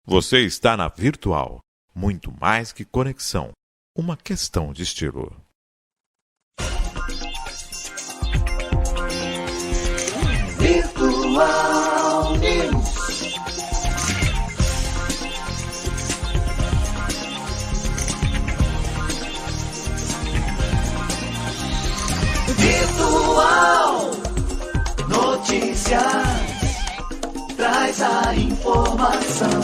Você está na Virtual. Muito mais que conexão. Uma questão de estilo. Virtual News. Virtual Notícias. Traz a informação.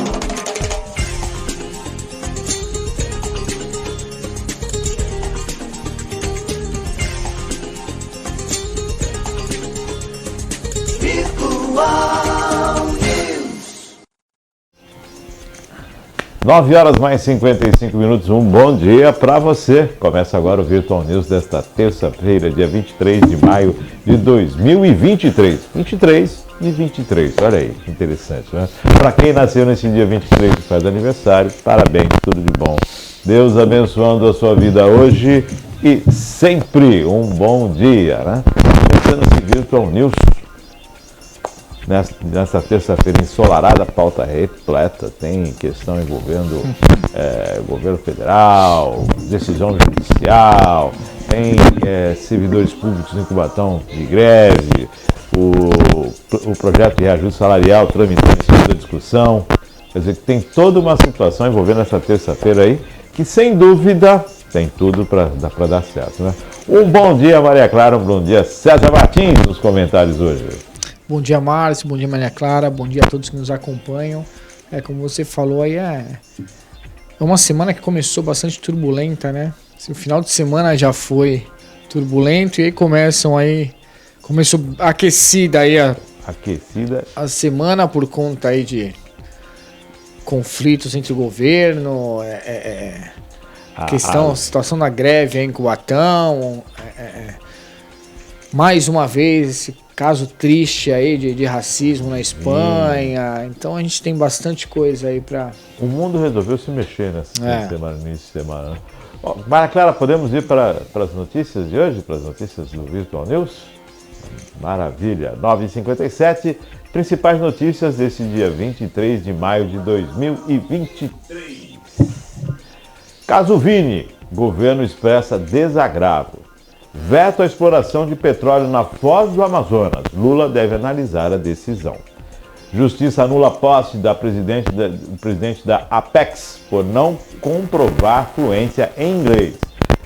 Virtual News. 9 horas mais 55 minutos, um bom dia para você. Começa agora o Virtual News desta terça-feira, dia 23 de maio de 2023. 23 de 23, olha aí, que interessante, né? Para quem nasceu nesse dia 23 e faz aniversário, parabéns, tudo de bom. Deus abençoando a sua vida hoje e sempre um bom dia, né? Começando esse Virtual News. Nessa terça-feira ensolarada, a pauta repleta, tem questão envolvendo governo federal, decisão judicial, tem servidores públicos em Cubatão de greve, o projeto de reajuste salarial tramitando em segunda discussão. Quer dizer, que tem toda uma situação envolvendo essa terça-feira aí, que sem dúvida tem tudo para dar certo, né? Um bom dia, Maria Clara, um bom dia, César Martins, nos comentários hoje. Bom dia, Márcio, bom dia, Maria Clara, bom dia a todos que nos acompanham. Como você falou aí, é uma semana que começou bastante turbulenta, né? O final de semana já foi turbulento e aí começou aquecida aí a semana por conta aí de conflitos entre o governo, situação da greve aí em Cubatão, mais uma vez esse caso triste aí de racismo na Espanha. Então a gente tem bastante coisa aí para... O mundo resolveu se mexer nessa semana, início de semana. Maria Clara, podemos ir para as notícias de hoje, para as notícias do Virtual News? Maravilha. 9h57, principais notícias desse dia 23 de maio de 2023. Caso Vini, governo expressa desagravo. Veto à exploração de petróleo na Foz do Amazonas. Lula deve analisar a decisão. Justiça anula a posse do presidente da Apex por não comprovar fluência em inglês.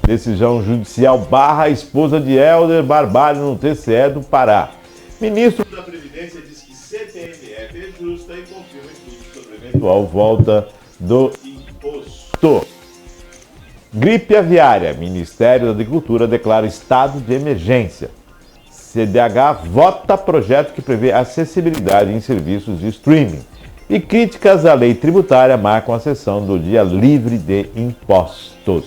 Decisão judicial barra a esposa de Helder Barbalho no TCE do Pará. Ministro da Previdência diz que CPMF é justa e confirma estudo sobre eventual volta do imposto. Gripe aviária. Ministério da Agricultura declara estado de emergência. CDH vota projeto que prevê acessibilidade em serviços de streaming. E críticas à lei tributária marcam a sessão do Dia Livre de Impostos.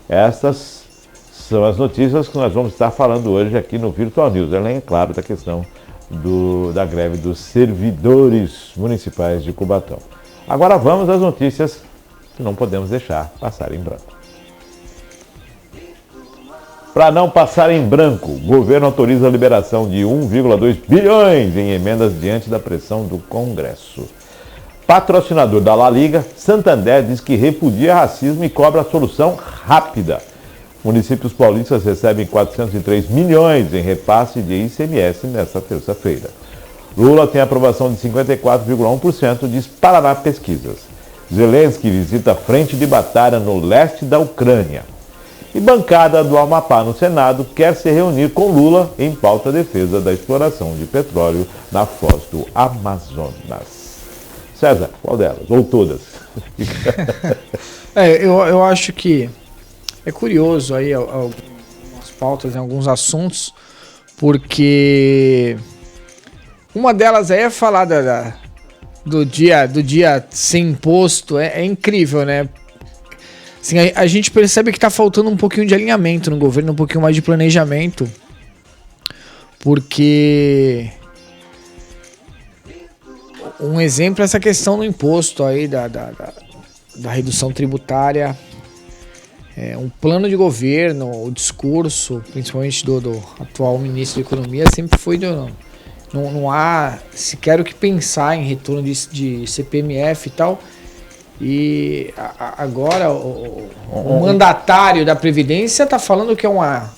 Estas são as notícias que nós vamos estar falando hoje aqui no Virtual News. Além, é claro, da questão da greve dos servidores municipais de Cubatão. Agora vamos às notícias que não podemos deixar passar em branco. Para não passar em branco, o governo autoriza a liberação de 1,2 bilhões em emendas diante da pressão do Congresso. Patrocinador da La Liga, Santander diz que repudia racismo e cobra solução rápida. Municípios paulistas recebem 403 milhões em repasse de ICMS nesta terça-feira. Lula tem aprovação de 54,1%, diz Paraná Pesquisas. Zelensky visita a frente de batalha no leste da Ucrânia. E bancada do Amapá no Senado quer se reunir com Lula em pauta defesa da exploração de petróleo na Foz do Amazonas. César, qual delas? Ou todas? Eu acho que é curioso aí algumas pautas, alguns assuntos, porque uma delas aí é falar do dia sem imposto. É incrível, né? Assim, a gente percebe que está faltando um pouquinho de alinhamento no governo, um pouquinho mais de planejamento, porque um exemplo é essa questão do imposto aí, da redução tributária. Um plano de governo, o discurso, principalmente do atual ministro da Economia, sempre foi não há sequer o que pensar em retorno de CPMF e tal. E agora o mandatário da Previdência está falando que é uma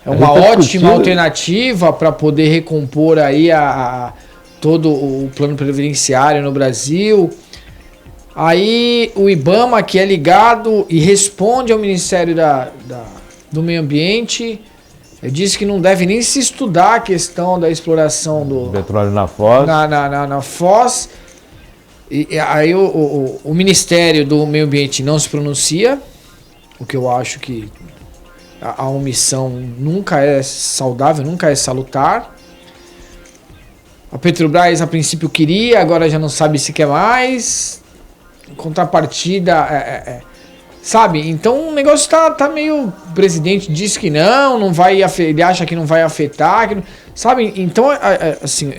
ótima alternativa para poder recompor aí todo o plano previdenciário no Brasil. Aí o IBAMA, que é ligado e responde ao Ministério do Meio Ambiente, diz que não deve nem se estudar a questão da exploração do petróleo na Foz. Na Foz. E aí o Ministério do Meio Ambiente não se pronuncia, o que eu acho que a omissão nunca é saudável, nunca é salutar. A Petrobras a princípio queria, agora já não sabe se quer mais. Em contrapartida, sabe? Então o negócio tá meio... O presidente disse que não vai afetar, ele acha que não vai afetar, sabe? Então, assim...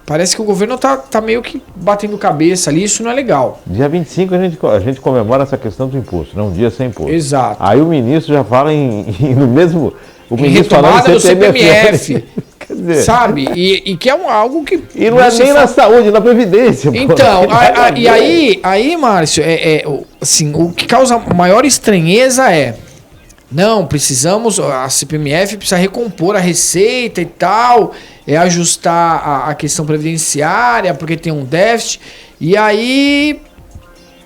Parece que o governo tá meio que batendo cabeça ali, isso não é legal. Dia 25 a gente comemora essa questão do imposto, né? Um dia sem imposto. Exato. Aí o ministro já fala no mesmo... O ministro retomada do CPMF. Quer dizer... Sabe? E que é algo que... E não é nem na saúde, na Previdência. Então, e aí, Márcio, assim, o que causa maior estranheza não, precisamos, a CPMF precisa recompor a receita e tal, ajustar a questão previdenciária, porque tem um déficit, e aí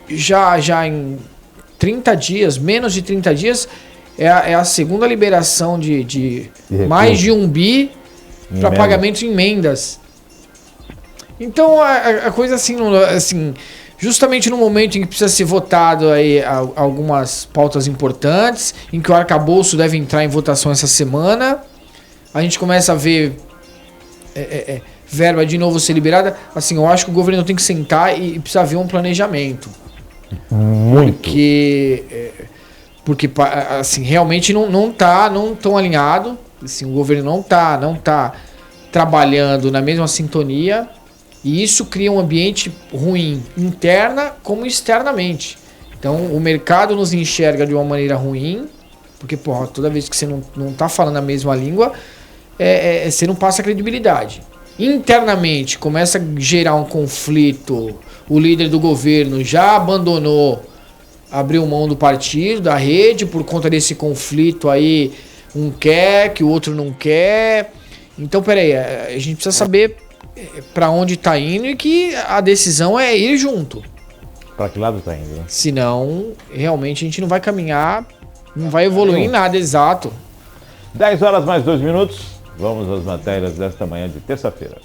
já em 30 dias, menos de 30 dias, é a segunda liberação de mais de 1 bi para pagamento em emendas. Então a coisa assim, justamente no momento em que precisa ser votado aí algumas pautas importantes, em que o arcabouço deve entrar em votação essa semana, a gente começa a ver verba de novo ser liberada. Assim, eu acho que o governo tem que sentar e precisa ver um planejamento. Muito. Porque assim, realmente não tão alinhado. Assim, o governo não tá trabalhando na mesma sintonia. E isso cria um ambiente ruim, interna como externamente. Então, o mercado nos enxerga de uma maneira ruim, porque, toda vez que você não tá falando a mesma língua, você não passa credibilidade. Internamente, começa a gerar um conflito. O líder do governo já abriu mão do partido, da rede, por conta desse conflito aí. Um quer, que o outro não quer. Então, peraí, a gente precisa saber... para onde está indo e que a decisão é ir junto. Para que lado está indo, né? Senão, realmente a gente não vai caminhar, não vai evoluir em nada, exato. 10 horas mais 2 minutos. Vamos às matérias desta manhã de terça-feira.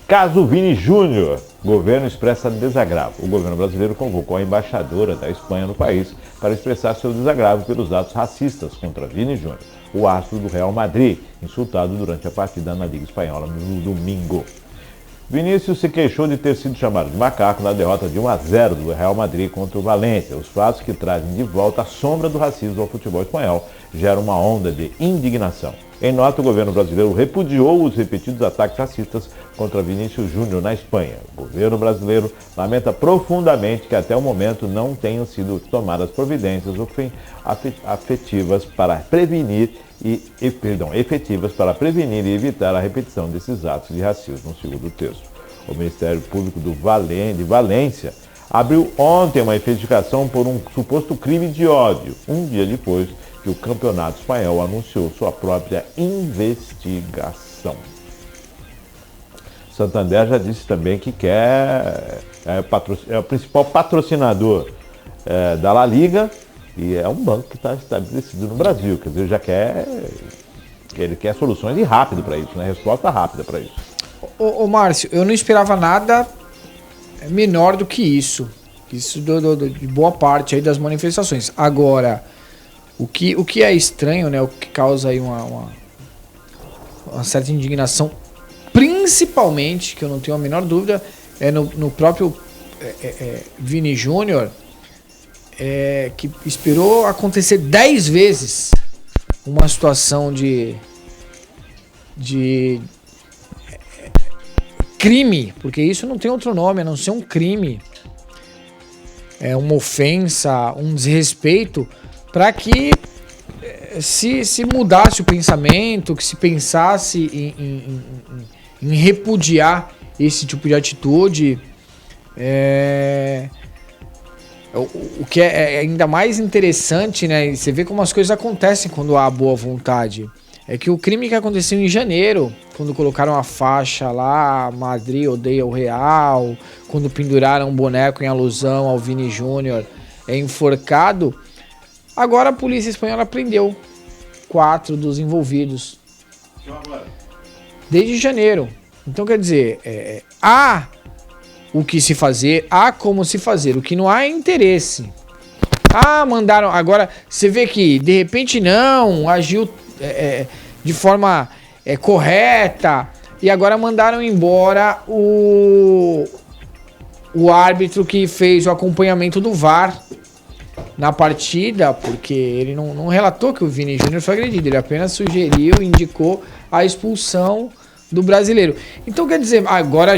Caso Vini Júnior. Governo expressa desagravo. O governo brasileiro convocou a embaixadora da Espanha no país para expressar seu desagravo pelos atos racistas contra Vini Júnior, o astro do Real Madrid, insultado durante a partida na Liga Espanhola no domingo. Vinícius se queixou de ter sido chamado de macaco na derrota de 1-0 do Real Madrid contra o Valência. Os fatos que trazem de volta a sombra do racismo ao futebol espanhol geram uma onda de indignação. Em nota, o governo brasileiro repudiou os repetidos ataques racistas contra Vinícius Júnior na Espanha. O governo brasileiro lamenta profundamente que até o momento não tenham sido tomadas providências efetivas para prevenir e evitar a repetição desses atos de racismo, segundo o texto. O Ministério Público de Valência abriu ontem uma investigação por um suposto crime de ódio, um dia depois que o Campeonato Espanhol anunciou sua própria investigação. Santander já disse também que é o principal patrocinador da La Liga e é um banco que está estabelecido no Brasil. Quer dizer, ele quer soluções rápido para isso, né? Resposta rápida para isso. Ô Márcio, eu não esperava nada menor do que isso. Isso de boa parte aí das manifestações. Agora, o que é estranho, né? O que causa aí uma certa indignação, principalmente, que eu não tenho a menor dúvida, é no próprio Vini Júnior, que esperou acontecer 10 vezes uma situação de crime, porque isso não tem outro nome a não ser um crime, uma ofensa, um desrespeito, para que se mudasse o pensamento, que se pensasse em repudiar esse tipo de atitude, o que é ainda mais interessante, né? E você vê como as coisas acontecem quando há boa vontade. É que o crime que aconteceu em janeiro, quando colocaram a faixa lá, Madrid odeia o Real, quando penduraram um boneco em alusão ao Vini Júnior enforcado, agora a polícia espanhola prendeu 4 dos envolvidos. Desde janeiro. Então quer dizer, há o que se fazer, há como se fazer. O que não há é interesse. Mandaram. Agora, você vê que de repente não, agiu de forma correta. E agora mandaram embora o árbitro que fez o acompanhamento do VAR na partida, porque ele não relatou que o Vini Júnior foi agredido, ele apenas sugeriu, indicou a expulsão do brasileiro. Então quer dizer, agora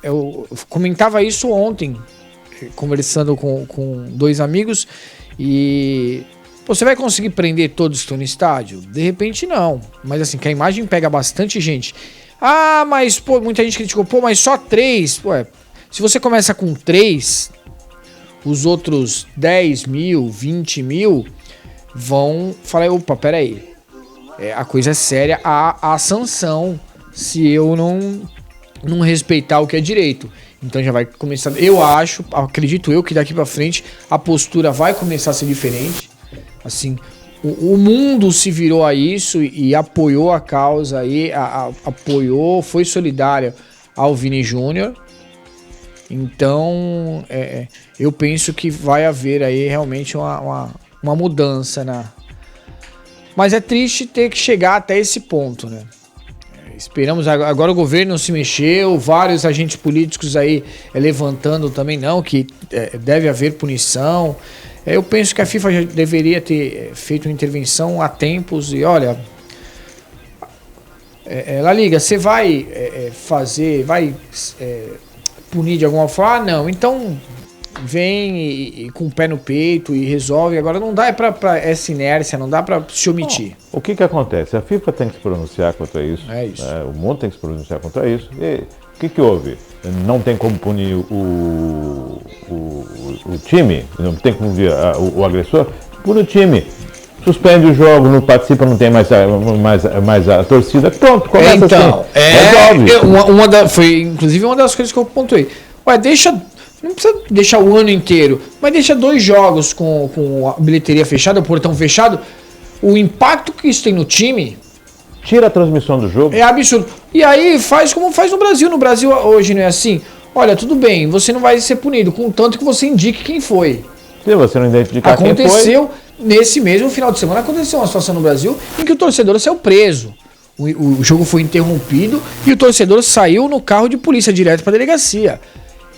eu comentava isso ontem, conversando com 2 amigos, e você vai conseguir prender todos que estão no estádio? De repente não, mas assim, que a imagem pega bastante gente. Mas muita gente criticou, mas só 3, se você começa com 3, os outros 10 mil, 20 mil vão falar, opa, peraí, a coisa é séria, há sanção se eu não respeitar o que é direito. Então já vai começar, acredito eu que daqui pra frente a postura vai começar a ser diferente. Assim, o mundo se virou a isso e apoiou a causa, apoiou, foi solidário ao Vini Júnior. Então, eu penso que vai haver aí realmente uma mudança Mas é triste ter que chegar até esse ponto, né? Esperamos, agora o governo se mexeu, vários agentes políticos aí levantando também que deve haver punição. Eu penso que a FIFA já deveria ter feito uma intervenção há tempos e olha, La Liga, você vai punir de alguma forma? Não, então vem e com o pé no peito e resolve. Agora não dá pra essa inércia, não dá pra se omitir. O que acontece? A FIFA tem que se pronunciar contra isso. É isso. O mundo tem que se pronunciar contra isso. E o que houve? Não tem como punir o time, não tem como punir o agressor, pune o time. Suspende o jogo, não participa, não tem mais a torcida. Pronto, começa assim. Resolve. Foi inclusive uma das coisas que eu pontuei. Não precisa deixar o ano inteiro, mas deixa 2 jogos com a bilheteria fechada, o portão fechado. O impacto que isso tem no time... Tira a transmissão do jogo. É absurdo. E aí faz como faz no Brasil. No Brasil hoje não é assim. Olha, tudo bem, você não vai ser punido, contanto que você indique quem foi. Se você não identificar quem foi... Aconteceu, nesse mesmo final de semana, aconteceu uma situação no Brasil em que o torcedor saiu preso. O jogo foi interrompido e o torcedor saiu no carro de polícia direto para a delegacia.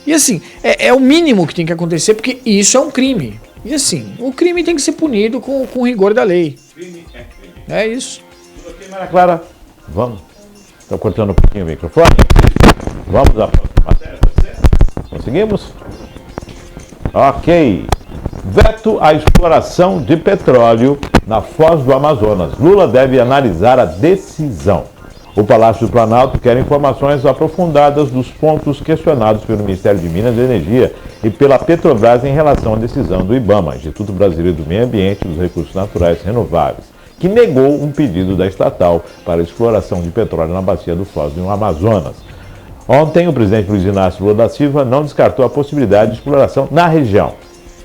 E assim, é o mínimo que tem que acontecer, porque isso é um crime. E assim, o crime tem que ser punido com o rigor da lei. Crime é crime. É isso. Tudo ok, Maria Clara? Vamos. Estou cortando um pouquinho o microfone. Vamos à próxima matéria. Conseguimos? Ok. Veto à exploração de petróleo na Foz do Amazonas. Lula deve analisar a decisão. O Palácio do Planalto quer informações aprofundadas dos pontos questionados pelo Ministério de Minas e Energia e pela Petrobras em relação à decisão do IBAMA, Instituto Brasileiro do Meio Ambiente e dos Recursos Naturais Renováveis, que negou um pedido da estatal para a exploração de petróleo na bacia do Foz do Amazonas. Ontem, o presidente Luiz Inácio Lula da Silva não descartou a possibilidade de exploração na região.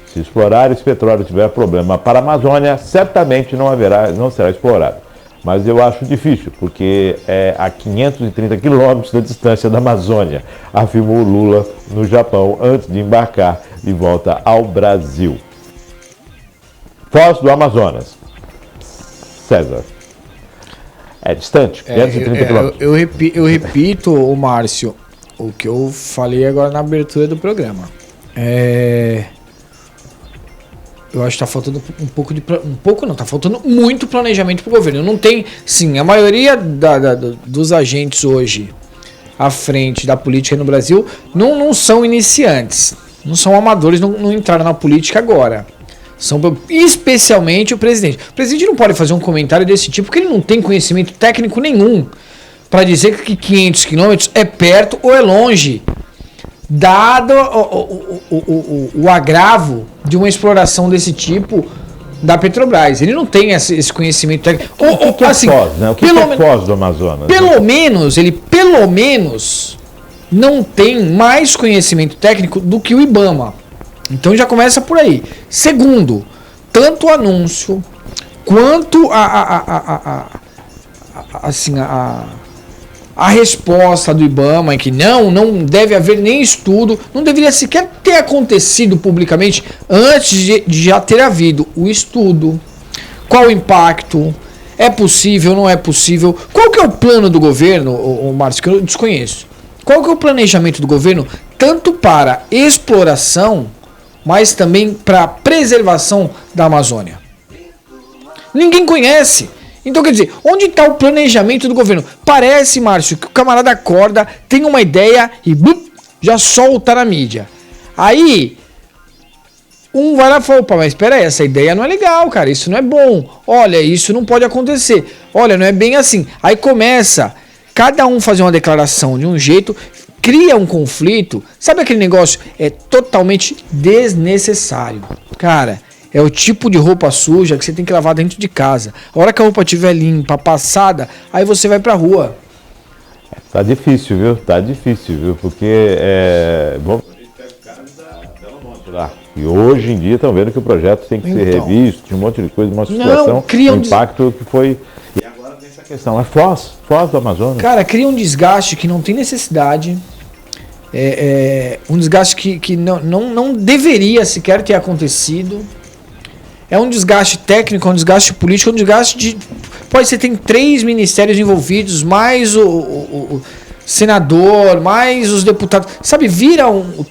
Se explorar esse petróleo tiver problema para a Amazônia, certamente não será explorado. Mas eu acho difícil, porque é a 530 quilômetros da distância da Amazônia, afirmou Lula no Japão antes de embarcar de volta ao Brasil. Foz do Amazonas. César. É distante, 530 quilômetros. Eu repito, o Márcio, o que eu falei agora na abertura do programa. Eu acho que tá faltando tá faltando muito planejamento pro governo. Não tem, sim, a maioria dos agentes hoje à frente da política no Brasil não são iniciantes, não são amadores, não entraram na política agora. Especialmente o presidente. O presidente não pode fazer um comentário desse tipo porque ele não tem conhecimento técnico nenhum para dizer que 500 quilômetros é perto ou é longe, dado o agravo de uma exploração desse tipo da Petrobras. Ele não tem esse conhecimento técnico. O que é Foz, né? O que é Foz do Amazonas? Pelo menos não tem mais conhecimento técnico do que o IBAMA. Então já começa por aí. Segundo, tanto o anúncio quanto a resposta do IBAMA em que não deve haver nem estudo, não deveria sequer ter acontecido publicamente antes de já ter havido o estudo. Qual o impacto? É possível, não é possível? Qual que é o plano do governo, Márcio, que eu desconheço? Qual que é o planejamento do governo, tanto para exploração, mas também para preservação da Amazônia? Ninguém conhece. Então, quer dizer, onde está o planejamento do governo? Parece, Márcio, que o camarada acorda, tem uma ideia e já solta na mídia. Aí, um vai lá e fala, opa, mas espera aí, essa ideia não é legal, cara, isso não é bom. Olha, isso não pode acontecer. Olha, não é bem assim. Aí começa cada um fazer uma declaração de um jeito, cria um conflito. Sabe aquele negócio? É totalmente desnecessário. Cara, é o tipo de roupa suja que você tem que lavar dentro de casa. A hora que a roupa estiver limpa, passada, aí você vai pra rua. Tá difícil, viu? Tá difícil, viu? Porque vamos lá. E hoje em dia estão vendo que o projeto tem que ser revisto, um monte de coisa, uma situação, um impacto que foi... E agora tem essa questão, é Foz do Amazonas. Cara, cria um desgaste que não tem necessidade, um desgaste que não deveria sequer ter acontecido. É um desgaste técnico, é um desgaste político, é um desgaste de... Pode ser, tem 3 ministérios envolvidos, mais o senador, mais os deputados. Sabe, vira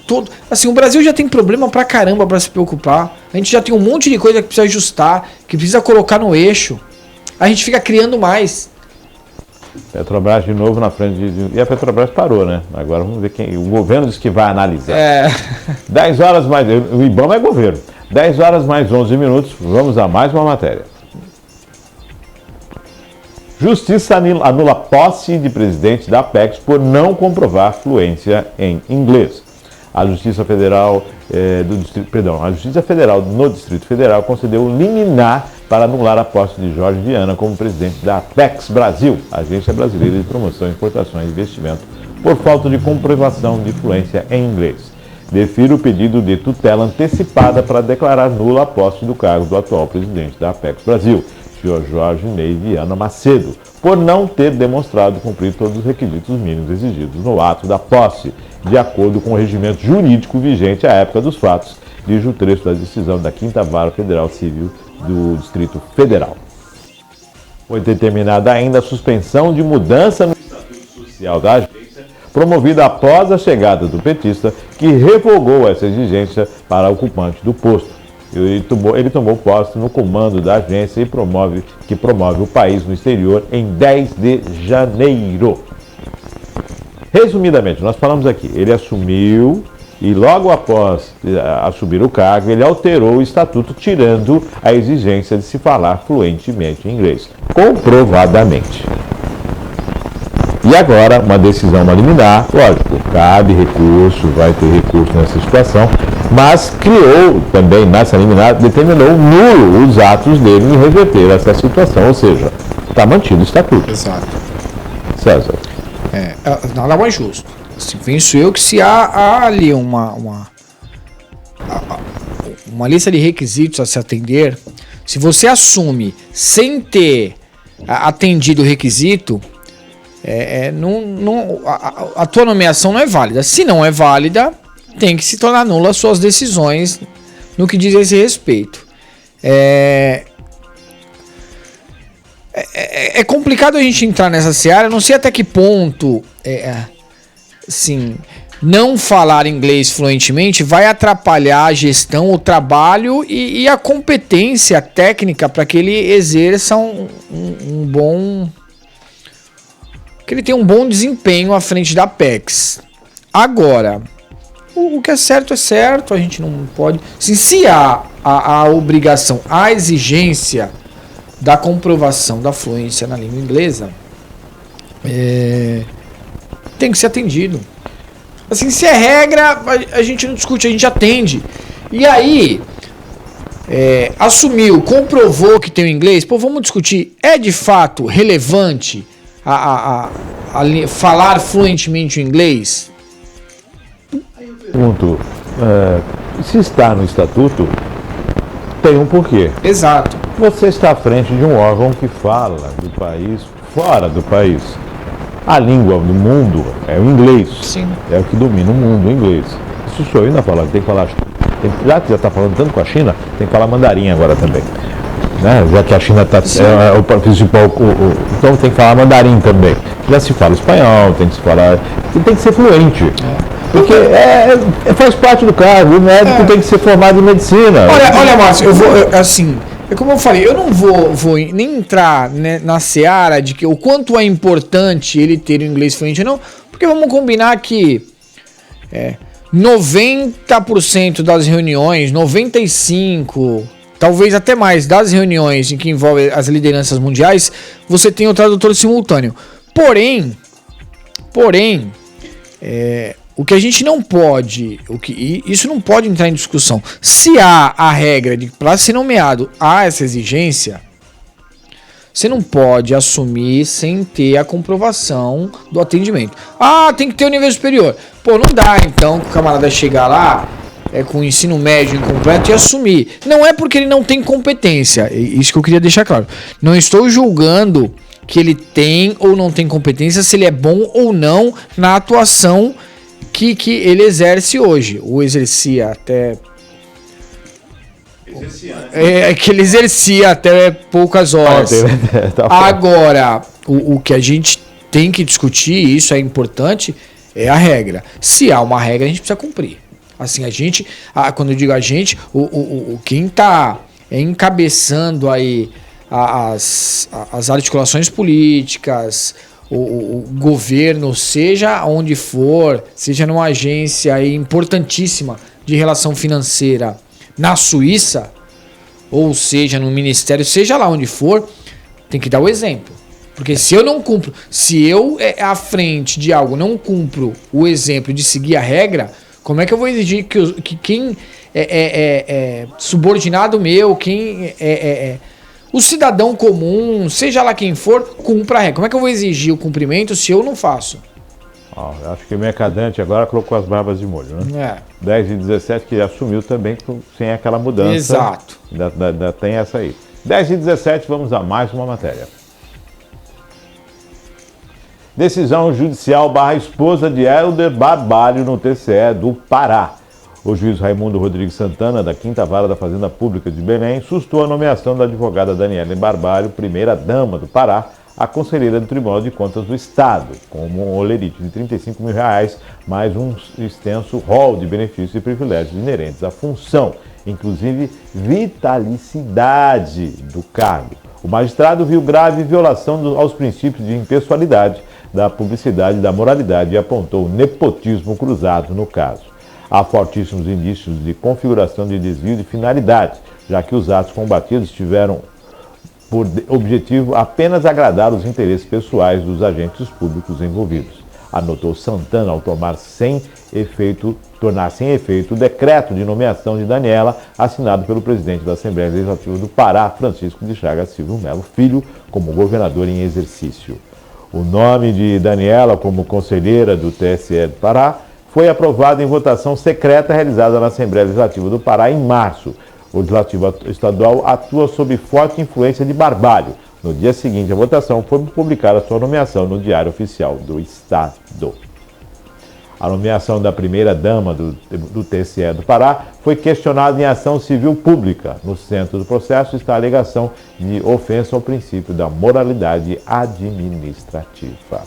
todo... Assim, o Brasil já tem problema pra caramba pra se preocupar. A gente já tem um monte de coisa que precisa ajustar, que precisa colocar no eixo. A gente fica criando mais. Petrobras de novo na frente E a Petrobras parou, né? Agora vamos ver quem... O governo diz que vai analisar. 10 horas mais... O IBAMA é governo. 10 horas mais 11 minutos, vamos a mais uma matéria. Justiça anula posse de presidente da Apex por não comprovar fluência em inglês. A Justiça Federal no Distrito Federal concedeu liminar para anular a posse de Jorge Viana como presidente da Apex Brasil, Agência Brasileira de Promoção, Exportação e Investimento, por falta de comprovação de fluência em inglês. Defiro o pedido de tutela antecipada para declarar nula a posse do cargo do atual presidente da Apex Brasil, senhor Jorge Ney Viana Macedo, por não ter demonstrado cumprir todos os requisitos mínimos exigidos no ato da posse, de acordo com o regimento jurídico vigente à época dos fatos, diz o trecho da decisão da 5ª Vara Federal Civil do Distrito Federal. Foi determinada ainda a suspensão de mudança no Estatuto Social da agência, promovida após a chegada do petista, que revogou essa exigência para ocupante do posto. Ele tomou posse no comando da agência que promove o país no exterior em 10 de janeiro. Resumidamente, nós falamos aqui, ele assumiu e logo após assumir o cargo, ele alterou o estatuto, tirando a exigência de se falar fluentemente em inglês, comprovadamente. E agora, uma decisão liminar, lógico, cabe recurso, vai ter recurso nessa situação, mas criou também nessa liminar, determinou nulo os atos dele em reverter essa situação, ou seja, está mantido o estatuto. Exato. César. Nada mais justo. Assim, penso eu que se há ali uma lista de requisitos a se atender, se você assume sem ter atendido o requisito, a tua nomeação não é válida. Se não é válida, tem que se tornar nula as suas decisões no que diz a esse respeito. É complicado a gente entrar nessa seara, não sei até que ponto assim, não falar inglês fluentemente vai atrapalhar a gestão, o trabalho e a competência técnica para que ele exerça que ele tenha um bom desempenho à frente da Apex. Agora, o que é certo, a gente não pode... Se há a obrigação, a exigência da comprovação da fluência na língua inglesa, tem que ser atendido. Assim, se é regra, a gente não discute, a gente atende. E aí, assumiu, comprovou que tem o inglês, vamos discutir, é de fato relevante falar fluentemente o inglês? Pergunto, se está no estatuto, tem um porquê. Exato. Você está à frente de um órgão que fala do país, fora do país. A língua do mundo é o inglês. Sim. É o que domina o mundo, o inglês. Se o senhor ainda falar que tem que falar, já que já está falando tanto com a China, tem que falar mandarim agora também. Né? Já que a China é o principal, então tem que falar mandarim também. Já se fala espanhol, tem que se falar, tem que ser fluente. Porque faz parte do cargo, o médico tem que ser formado em medicina. Olha, Márcio, é como eu falei, eu não vou nem entrar, né, na seara de que o quanto é importante ele ter o inglês fluente ou não, porque vamos combinar que 90% das reuniões, 95%, talvez até mais, das reuniões em que envolve as lideranças mundiais, você tem o tradutor simultâneo. Porém, o que a gente não pode, isso não pode entrar em discussão. Se há a regra de que para ser nomeado há essa exigência, você não pode assumir sem ter a comprovação do atendimento. Tem que ter o nível superior. Não dá então que o camarada chegar lá com o ensino médio incompleto e assumir. Não é porque ele não tem competência, isso que eu queria deixar claro. Não estou julgando que ele tem ou não tem competência, se ele é bom ou não na atuação que ele exerce hoje. Ou exercia até... que ele exercia até poucas horas. Agora, o que a gente tem que discutir, isso é importante, é a regra. Se há uma regra, a gente precisa cumprir. Assim, quando eu digo a gente, quem está encabeçando aí as articulações políticas, o governo, seja onde for, seja numa agência aí importantíssima de relação financeira na Suíça, ou seja no ministério, seja lá onde for, tem que dar o exemplo. Porque se eu não cumpro, se eu à frente de algo não cumpro o exemplo de seguir a regra, como é que eu vou exigir que quem é subordinado meu, quem o cidadão comum, seja lá quem for, cumpra a regra? Como é que eu vou exigir o cumprimento se eu não faço? Acho que o Mercadante agora colocou as barbas de molho, né? 10 e 17 que assumiu também sem aquela mudança. Exato. Ainda tem essa aí. 10 e 17, vamos a mais uma matéria. Decisão judicial barra esposa de Helder Barbalho no TCE do Pará. O juiz Raimundo Rodrigues Santana, da 5ª Vara da Fazenda Pública de Belém, sustou a nomeação da advogada Daniela Barbalho, primeira-dama do Pará, a conselheira do Tribunal de Contas do Estado, com um olerite de R$35 mil, mais um extenso rol de benefícios e privilégios inerentes à função, inclusive vitalicidade do cargo. O magistrado viu grave violação aos princípios de impessoalidade, da publicidade e da moralidade e apontou o nepotismo cruzado no caso. Há fortíssimos indícios de configuração de desvio de finalidade, já que os atos combatidos tiveram por objetivo apenas agradar os interesses pessoais dos agentes públicos envolvidos. Anotou Santana ao tornar sem efeito o decreto de nomeação de Daniela, assinado pelo presidente da Assembleia Legislativa do Pará, Francisco de Chagas Silva Melo Filho, como governador em exercício. O nome de Daniela como conselheira do TSE do Pará foi aprovado em votação secreta realizada na Assembleia Legislativa do Pará em março. O Legislativo Estadual atua sob forte influência de Barbalho. No dia seguinte à votação, foi publicada sua nomeação no Diário Oficial do Estado. A nomeação da primeira-dama do TSE do Pará foi questionada em ação civil pública. No centro do processo está a alegação de ofensa ao princípio da moralidade administrativa.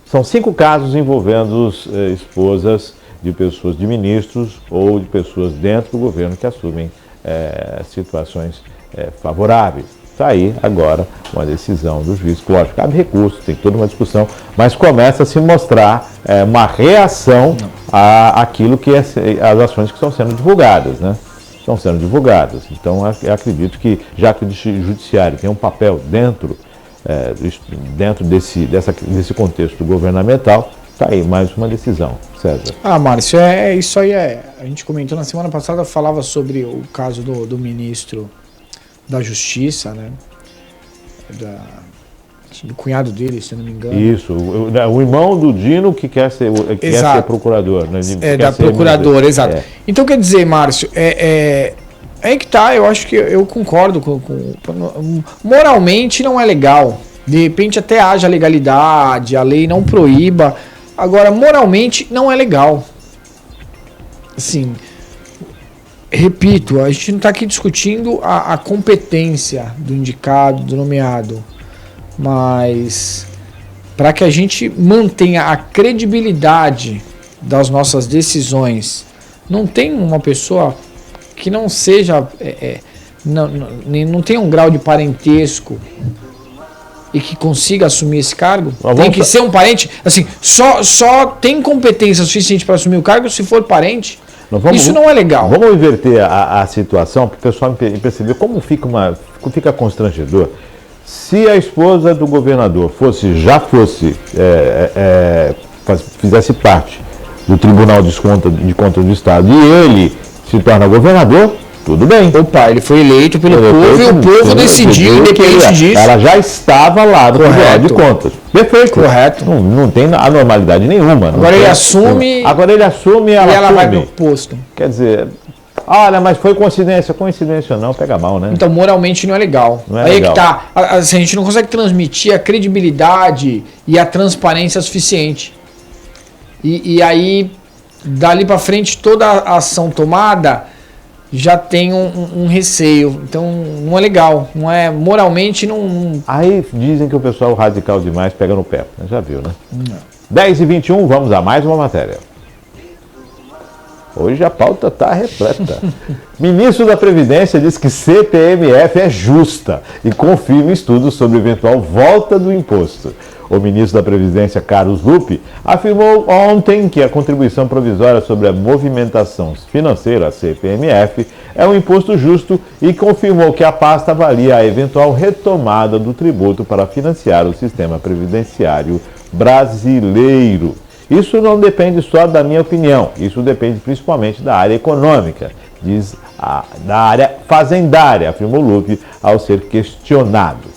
São 5 casos envolvendo esposas de pessoas, de ministros ou de pessoas dentro do governo que assumem situações favoráveis. Está aí agora uma decisão do juiz. Lógico, cabe recurso, tem toda uma discussão, mas começa a se mostrar uma reação àquilo que as ações que estão sendo divulgadas, né? Estão sendo divulgadas. Então, eu acredito que, já que o judiciário tem um papel dentro desse contexto governamental, está aí mais uma decisão, César. Márcio, isso aí a gente comentou na semana passada, falava sobre o caso do ministro da Justiça, né? Do cunhado dele, se eu não me engano. Isso, o irmão do Dino que quer ser procurador, né? Da procuradora, exato. Então, quer dizer, Márcio, aí que tá, eu acho que eu concordo moralmente não é legal. De repente até haja legalidade, a lei não proíba. Agora, moralmente não é legal. Assim, repito, a gente não está aqui discutindo a competência do indicado, do nomeado. Mas para que a gente mantenha a credibilidade das nossas decisões, não tem uma pessoa que não seja, não tenha um grau de parentesco e que consiga assumir esse cargo? Tem que ser um parente, assim, só tem competência suficiente para assumir o cargo se for parente. Isso não é legal. Vamos inverter a situação para o pessoal perceber como fica constrangedor. Se a esposa do governador fizesse parte do Tribunal de Contas do Estado e ele se torna governador, tudo bem. Opa, ele foi eleito pelo povo e o povo decidiu, independente disso. Ela já estava lá no Tribunal de Contas. Perfeito. Correto. Não tem anormalidade nenhuma. Agora ele assume. Agora ele assume e ela vai pro posto. Quer dizer, olha, mas foi coincidência. Coincidência não, pega mal, né? Então, moralmente não é legal. Não é aí legal. Que tá. Assim, a gente não consegue transmitir a credibilidade e a transparência suficiente. E aí, dali pra frente, toda a ação tomada já tem um receio. Então, não é legal. Não é, moralmente, não... Aí dizem que o pessoal radical demais pega no pé. Já viu, né? 10h21, vamos a mais uma matéria. Hoje a pauta está repleta. Ministro da Previdência diz que CPMF é justa e confirma estudos sobre eventual volta do imposto. O ministro da Previdência, Carlos Lupe, afirmou ontem que a contribuição provisória sobre a movimentação financeira, a CPMF, é um imposto justo e confirmou que a pasta avalia a eventual retomada do tributo para financiar o sistema previdenciário brasileiro. Isso não depende só da minha opinião, isso depende principalmente da área econômica, da área fazendária, afirmou Lupe ao ser questionado.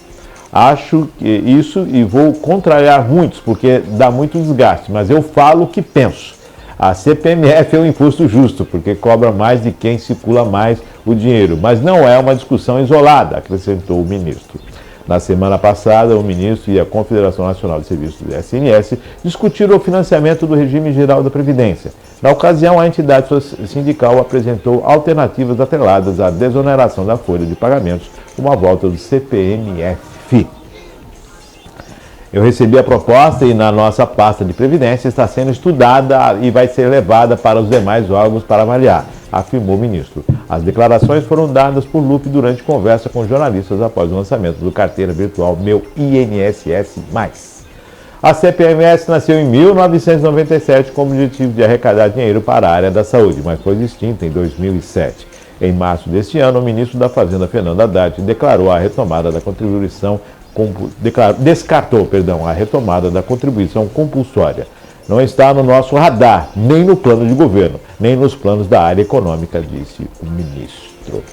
Acho que isso e vou contrariar muitos, porque dá muito desgaste, mas eu falo o que penso. A CPMF é um imposto justo, porque cobra mais de quem circula mais o dinheiro, mas não é uma discussão isolada, acrescentou o ministro. Na semana passada, o ministro e a Confederação Nacional de Serviços do SNS discutiram o financiamento do regime geral da Previdência. Na ocasião, a entidade sindical apresentou alternativas atreladas à desoneração da folha de pagamentos, como a volta do CPMF. Eu recebi a proposta e na nossa pasta de Previdência está sendo estudada e vai ser levada para os demais órgãos para avaliar, afirmou o ministro. As declarações foram dadas por Lupe durante conversa com jornalistas após o lançamento do carteira virtual Meu INSS+. A CPMS nasceu em 1997 com o objetivo de arrecadar dinheiro para a área da saúde, mas foi extinta em 2007. Em março deste ano, o ministro da Fazenda, Fernando Haddad, descartou a retomada da contribuição compulsória. Não está no nosso radar, nem no plano de governo, nem nos planos da área econômica, disse o ministro.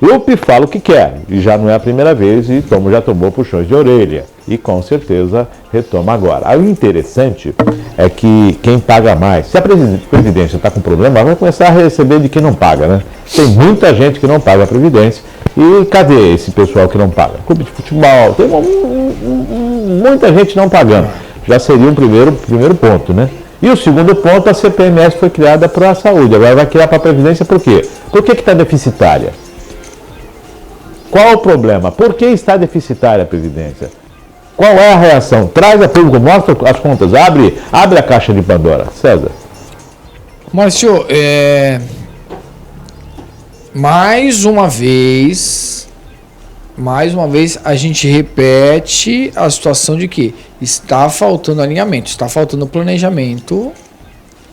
Lupe fala o que quer, e já não é a primeira vez, e já tomou puxões de orelha, e com certeza retoma agora. O interessante é que quem paga mais, se a Previdência está com problema, vai começar a receber de quem não paga, né? Tem muita gente que não paga a Previdência, e cadê esse pessoal que não paga? Clube de futebol, tem muita gente não pagando. Já seria um primeiro ponto, né? E o segundo ponto, a CPMS foi criada para a saúde, agora vai criar para a Previdência por quê? Por que está deficitária? Qual o problema? Por que está deficitária a Previdência? Qual é a reação? Traz a público, mostra as contas, abre a caixa de Pandora. César. Márcio, mais uma vez a gente repete a situação de que está faltando alinhamento, está faltando planejamento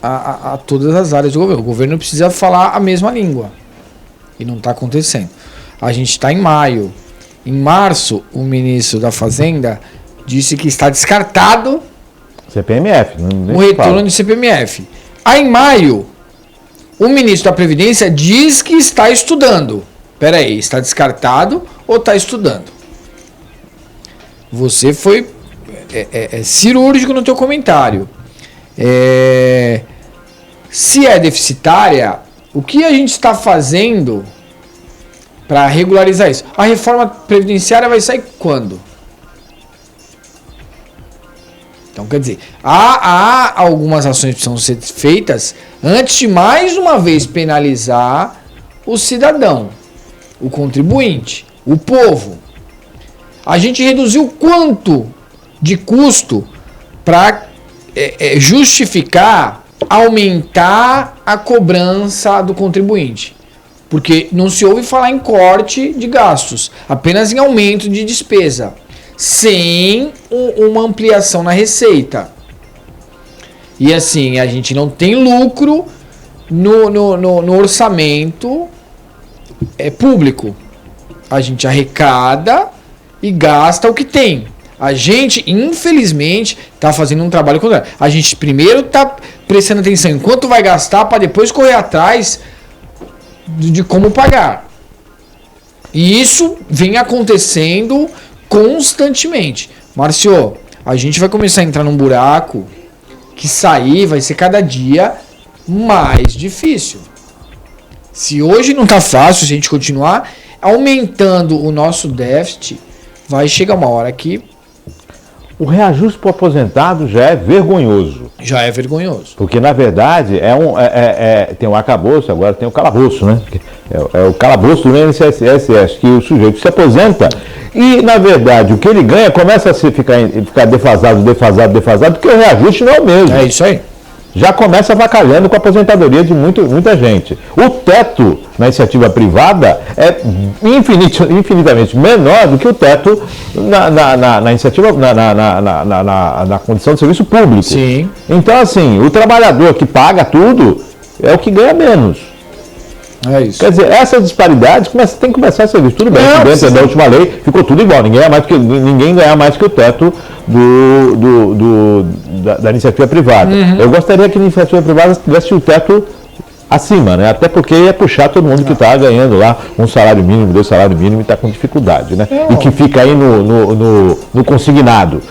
a todas as áreas do governo. O governo precisa falar a mesma língua. E não está acontecendo. A gente está em maio. Em março, o ministro da Fazenda disse que está descartado CPMF. o retorno de CPMF. Aí em maio, o ministro da Previdência diz que está estudando. Peraí, está descartado ou está estudando? Você foi cirúrgico no teu comentário. Se é deficitária, o que a gente está fazendo para regularizar isso? A reforma previdenciária vai sair quando? Então, quer dizer, há algumas ações que precisam ser feitas antes de mais uma vez penalizar o cidadão, o contribuinte, o povo. A gente reduziu quanto de custo para justificar aumentar a cobrança do contribuinte? Porque não se ouve falar em corte de gastos, apenas em aumento de despesa, sem uma ampliação na receita. E assim, a gente não tem lucro no orçamento público. A gente arrecada e gasta o que tem. A gente, infelizmente, está fazendo um trabalho contrário. A gente primeiro está prestando atenção em quanto vai gastar para depois correr atrás de como pagar. E isso vem acontecendo constantemente. Márcio, a gente vai começar a entrar num buraco que sair vai ser cada dia mais difícil. Se hoje não está fácil, se a gente continuar aumentando o nosso déficit, vai chegar uma hora que o reajuste para o aposentado já é vergonhoso. Já é vergonhoso. Porque, na verdade, tem um arcabouço, agora tem o calabouço, né? É o calabouço do INSS, que o sujeito se aposenta e, na verdade, o que ele ganha começa a ficar defasado, porque o reajuste não é o mesmo. É isso aí. Já começa avacalhando com a aposentadoria de muita gente. O teto na iniciativa privada é infinitamente menor do que o teto na iniciativa, na condição de serviço público. Sim. Então, assim, o trabalhador que paga tudo é o que ganha menos. É isso. Quer dizer, essas disparidades tem que começar a ser visto. Tudo bem, dentro da última lei ficou tudo igual. Ninguém ganha mais que o teto da iniciativa privada. Uhum. Eu gostaria que a iniciativa privada tivesse o teto acima, né? Até porque ia puxar todo mundo que está ganhando lá um salário mínimo, 2 salários mínimos e está com dificuldade, né? E que fica aí no consignado.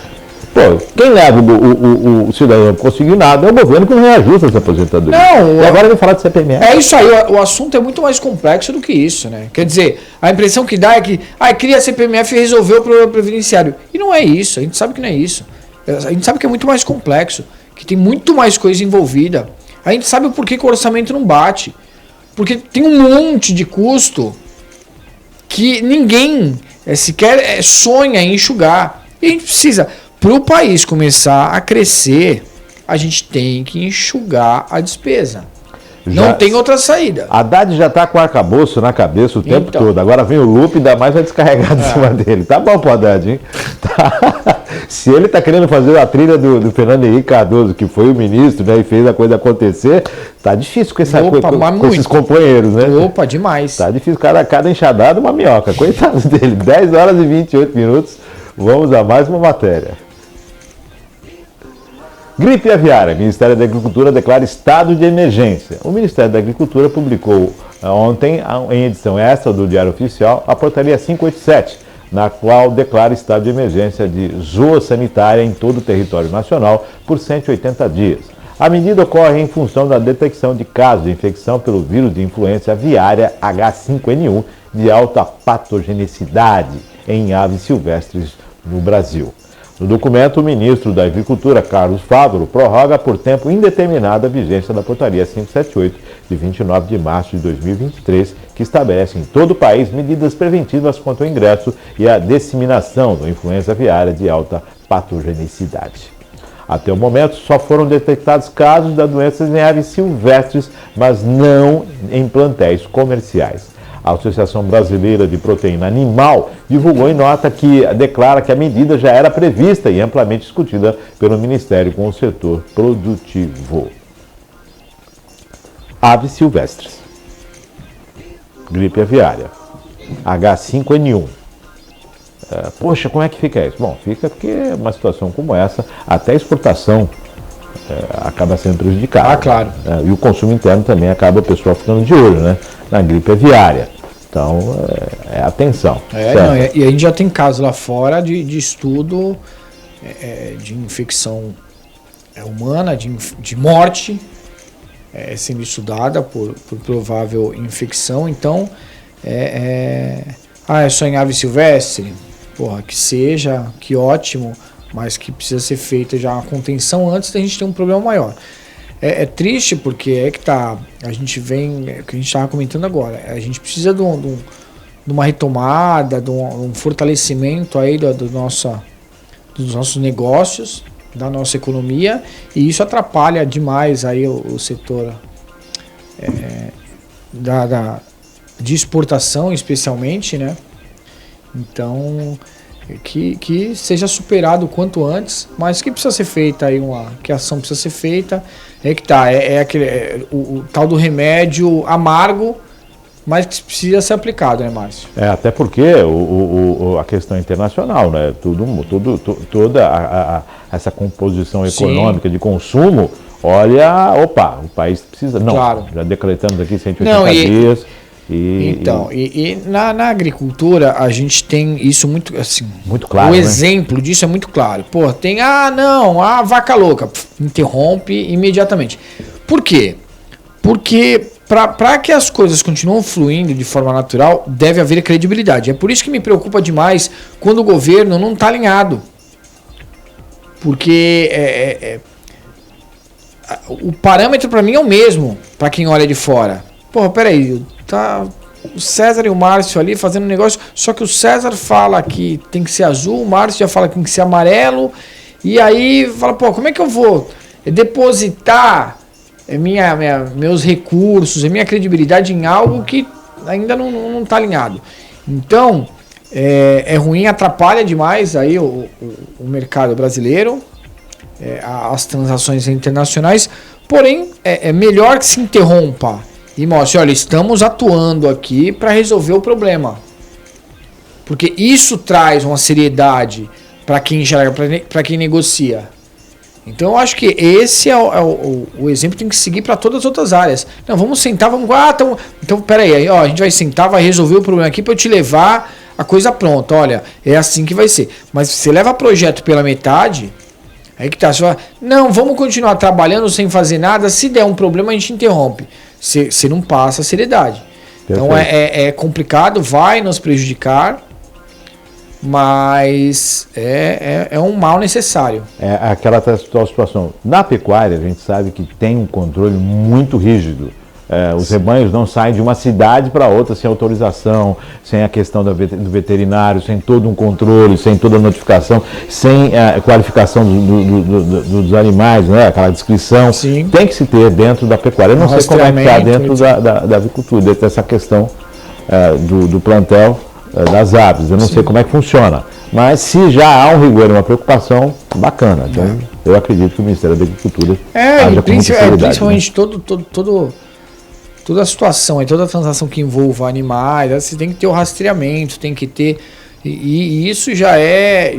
Pô, quem leva o cidadão consignado é o governo que não reajusta essa aposentadoria. Não, e agora vem falar de CPMF. É isso aí, o assunto é muito mais complexo do que isso, né? Quer dizer, a impressão que dá é que cria a CPMF e resolveu o problema previdenciário. E não é isso, a gente sabe que não é isso. A gente sabe que é muito mais complexo, que tem muito mais coisa envolvida. A gente sabe o porquê que o orçamento não bate. Porque tem um monte de custo que ninguém sequer sonha em enxugar. E a gente precisa... Para o país começar a crescer, a gente tem que enxugar a despesa. Não tem outra saída. A Haddad já está com o arcabouço na cabeça o tempo todo. Agora vem o Lupe e ainda mais vai descarregar em cima dele. Tá bom pro Haddad, hein? Tá. Se ele está querendo fazer a trilha do Fernando Henrique Cardoso, que foi o ministro, né, e fez a coisa acontecer, tá difícil com esses companheiros, né? Opa, demais. Tá difícil, cada enxadada uma minhoca. Coitado dele. 10 horas e 28 minutos. Vamos a mais uma matéria. Gripe aviária. O Ministério da Agricultura declara estado de emergência. O Ministério da Agricultura publicou ontem, em edição extra do Diário Oficial, a portaria 587, na qual declara estado de emergência de zoossanitária em todo o território nacional por 180 dias. A medida ocorre em função da detecção de casos de infecção pelo vírus de influenza aviária H5N1 de alta patogenicidade em aves silvestres no Brasil. No documento, o ministro da Agricultura, Carlos Fávaro, prorroga por tempo indeterminado a vigência da portaria 578, de 29 de março de 2023, que estabelece em todo o país medidas preventivas contra o ingresso e a disseminação da influenza aviária de alta patogenicidade. Até o momento, só foram detectados casos da doença em aves silvestres, mas não em plantéis comerciais. A Associação Brasileira de Proteína Animal divulgou em nota que declara que a medida já era prevista e amplamente discutida pelo Ministério com o setor produtivo. aves silvestres, gripe aviária, H5N1. Poxa, como é que fica isso? Bom, fica porque uma situação como essa, até a exportação acaba sendo prejudicada. Claro. E o consumo interno também acaba o pessoal ficando de olho, né? Na gripe aviária. Então, atenção. E a gente já tem casos lá fora de estudo de infecção humana, de morte, sendo estudada por provável infecção. Então, é só em ave silvestre? Porra, que seja, que ótimo, mas que precisa ser feita já uma contenção antes da gente ter um problema maior. É triste porque a gente vem, que a gente estava comentando agora, a gente precisa de uma retomada, de um fortalecimento aí dos nossos negócios, da nossa economia, e isso atrapalha demais aí o setor de exportação, especialmente, né? Então, que seja superado o quanto antes, mas que precisa ser feita aí que a ação precisa ser feita, o tal do remédio amargo, mas que precisa ser aplicado, né, Márcio? Até porque a questão internacional, né? Toda essa composição econômica de consumo, olha, o país precisa. Não, claro. Já decretamos aqui 180 dias. Na agricultura a gente tem isso muito assim. Muito claro. O exemplo disso é muito claro. Pô, tem a vaca louca, interrompe imediatamente. Por quê? Porque para que as coisas continuem fluindo de forma natural, deve haver credibilidade. É por isso que me preocupa demais quando o governo não está alinhado. Porque o parâmetro para mim é o mesmo, para quem olha de fora. Porra, peraí, tá o César e o Márcio ali fazendo um negócio, só que o César fala que tem que ser azul, o Márcio já fala que tem que ser amarelo, e aí fala, pô, como é que eu vou depositar meus recursos, a minha credibilidade em algo que ainda não está alinhado? Então, é ruim, atrapalha demais aí o mercado brasileiro, as transações internacionais, porém, é melhor que se interrompa e mostre, olha, estamos atuando aqui para resolver o problema. Porque isso traz uma seriedade para quem enxerga, para quem negocia. Então eu acho que esse o exemplo que tem que seguir para todas as outras áreas. Não, vamos sentar, então peraí, a gente vai sentar, vai resolver o problema aqui para eu te levar a coisa pronta. Olha, é assim que vai ser. Mas se você leva projeto pela metade, aí que tá, você fala, não, vamos continuar trabalhando sem fazer nada, se der um problema a gente interrompe. Você não passa a seriedade. Perfeito. Então é complicado, vai nos prejudicar, mas é um mal necessário. É aquela situação. Na pecuária, a gente sabe que tem um controle muito rígido. Os rebanhos não saem de uma cidade para outra sem autorização, sem a questão do veterinário, sem todo um controle, sem toda a notificação, sem a qualificação dos animais, né? Aquela descrição. Sim. Tem que se ter dentro da pecuária. Eu não sei como é que está dentro da avicultura, dentro dessa questão do plantel das aves. Eu não sei como é que funciona. Mas se já há um rigor e uma preocupação, bacana. Então, eu acredito que o Ministério da Agricultura haja com muita seriedade, principalmente, né? Toda a situação, toda a transação que envolva animais, você tem que ter o rastreamento, tem que ter. E isso já é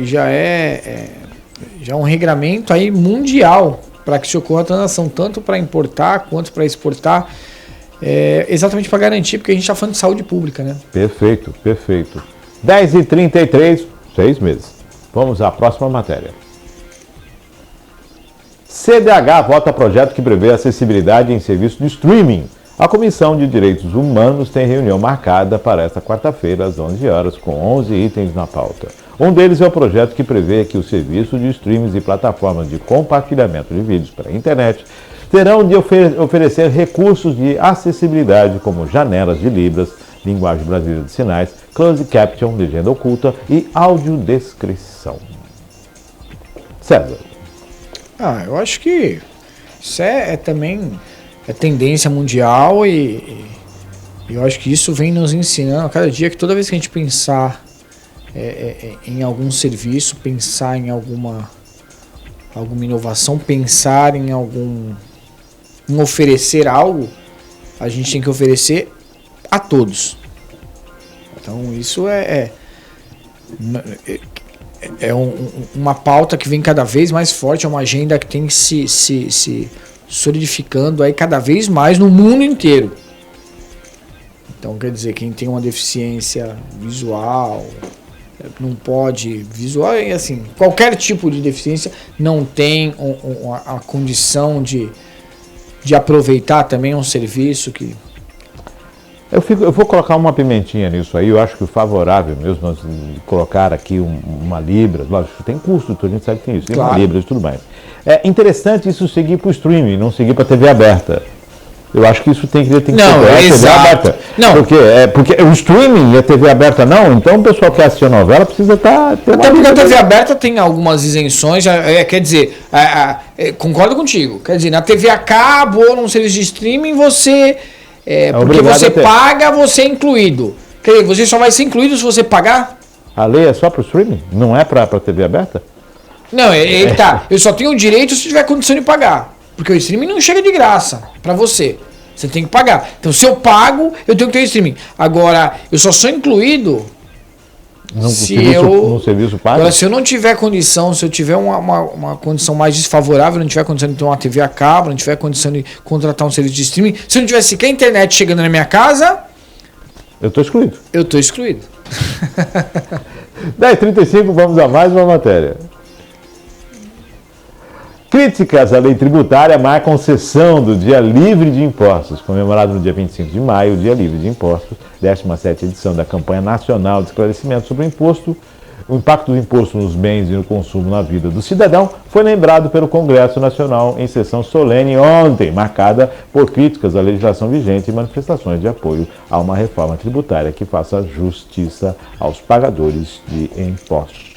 um regramento aí mundial para que se ocorra a transação, tanto para importar quanto para exportar, exatamente para garantir, porque a gente está falando de saúde pública, né? Perfeito. 10h33, 6 meses. Vamos à próxima matéria. CDH vota projeto que prevê acessibilidade em serviço de streaming. A Comissão de Direitos Humanos tem reunião marcada para esta quarta-feira, às 11 horas, com 11 itens na pauta. Um deles é o projeto que prevê que os serviços de streams e plataformas de compartilhamento de vídeos para a internet terão de oferecer recursos de acessibilidade como janelas de libras, linguagem brasileira de sinais, closed caption, legenda oculta e audiodescrição. César. Eu acho que isso também é tendência mundial e eu acho que isso vem nos ensinando a cada dia, que toda vez que a gente pensar em algum serviço, pensar em alguma inovação, pensar em oferecer algo, a gente tem que oferecer a todos. Então isso é uma pauta que vem cada vez mais forte, é uma agenda que tem que se solidificando aí cada vez mais no mundo inteiro. Então quer dizer, quem tem uma deficiência visual, não pode, visual é assim, qualquer tipo de deficiência não tem a condição de aproveitar também um serviço que... Eu vou colocar uma pimentinha nisso aí, eu acho que o favorável mesmo nós colocar aqui uma Libras, lógico, tem custo, a gente sabe que tem isso, tem claro. Uma Libras e tudo mais. É interessante isso seguir para o streaming, não seguir para a TV aberta. Eu acho que isso tem que ser TV aberta. Não. Porque o streaming e a TV aberta não, então o pessoal que quer assistir a novela precisa estar... Até porque a TV aberta tem algumas isenções, quer dizer, concordo contigo, quer dizer, na TV a cabo ou num serviço de streaming você... porque você paga, você é incluído. Quer dizer, você só vai ser incluído se você pagar? A lei é só para o streaming? Não é para a TV aberta? Não, tá. Eu só tenho o direito se tiver condição de pagar. Porque o streaming não chega de graça para você. Você tem que pagar. Então, se eu pago, eu tenho que ter streaming. Agora, eu só sou incluído no serviço pago? Agora, se eu não tiver condição, se eu tiver uma condição mais desfavorável, não tiver condição de ter uma TV a cabo, não tiver condição de contratar um serviço de streaming, se eu não tiver sequer internet chegando na minha casa... Eu estou excluído. Eu estou excluído. 10h35, vamos a mais uma matéria. Críticas à lei tributária marcam sessão do Dia Livre de Impostos, comemorado no dia 25 de maio, o Dia Livre de Impostos, 17ª edição da campanha nacional de esclarecimento sobre o impacto do imposto nos bens e no consumo na vida do cidadão, foi lembrado pelo Congresso Nacional em sessão solene ontem, marcada por críticas à legislação vigente e manifestações de apoio a uma reforma tributária que faça justiça aos pagadores de impostos.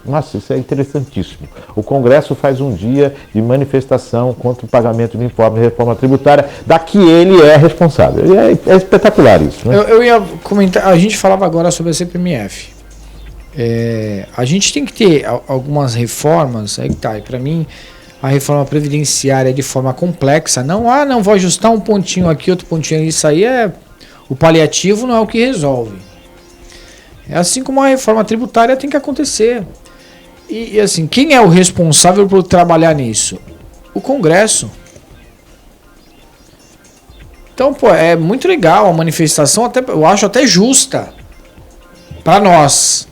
Nossa, isso é interessantíssimo. O Congresso faz um dia de manifestação contra o pagamento de informe de reforma tributária, da que ele é responsável. É espetacular isso, né? Eu ia comentar, a gente falava agora sobre a CPMF. A gente tem que ter algumas reformas, aí tá, e para mim a reforma previdenciária de forma complexa, não vou ajustar um pontinho aqui, outro pontinho ali, isso aí o paliativo não é o que resolve. É assim como a reforma tributária tem que acontecer. E assim, quem é o responsável por trabalhar nisso? O Congresso. Então, é muito legal a manifestação, eu acho até justa para nós,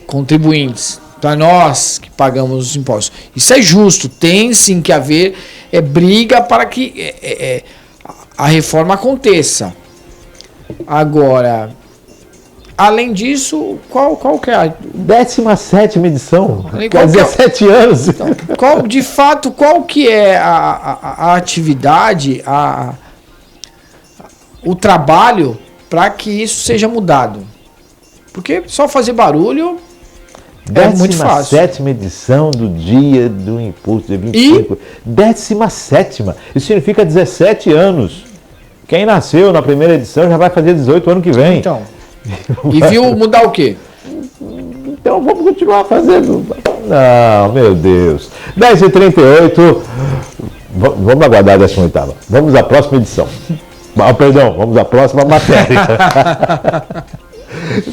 contribuintes, para nós que pagamos os impostos. Isso é justo, tem sim que haver briga para que a reforma aconteça. Agora... Além disso, qual que é a 17ª edição? Há 17 anos. Então, de fato, qual que é a atividade, o trabalho para que isso seja mudado? Porque só fazer barulho é muito fácil. 17ª edição do Dia do Imposto, dia 25. 17ª. Isso significa 17 anos. Quem nasceu na primeira edição já vai fazer 18 ano que vem. Então... E viu mudar o quê? Então vamos continuar fazendo. Não, meu Deus. 10h38. Vamos aguardar a 18ª. Vamos à próxima edição. Vamos à próxima matéria.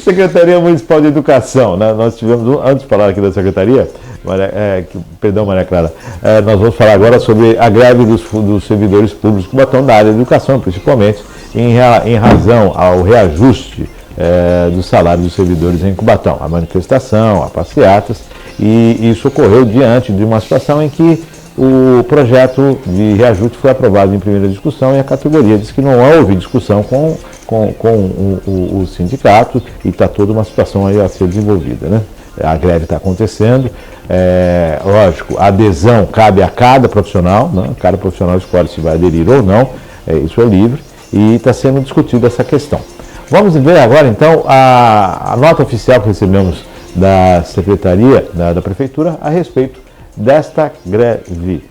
Secretaria Municipal de Educação, né? Nós tivemos, antes de falar aqui da Secretaria, Maria Clara, nós vamos falar agora sobre a greve dos servidores públicos que estão na área da educação, principalmente em razão ao reajuste do salário dos servidores em Cubatão, a manifestação, a passeatas, e isso ocorreu diante de uma situação em que o projeto de reajuste foi aprovado em primeira discussão e a categoria disse que não houve discussão com o sindicato e está toda uma situação aí a ser desenvolvida, né? A greve está acontecendo, lógico, a adesão cabe a cada profissional, né? Cada profissional escolhe se vai aderir ou não, isso é livre, e está sendo discutida essa questão. Vamos ver agora, então, a nota oficial que recebemos da Secretaria, da Prefeitura, a respeito desta greve.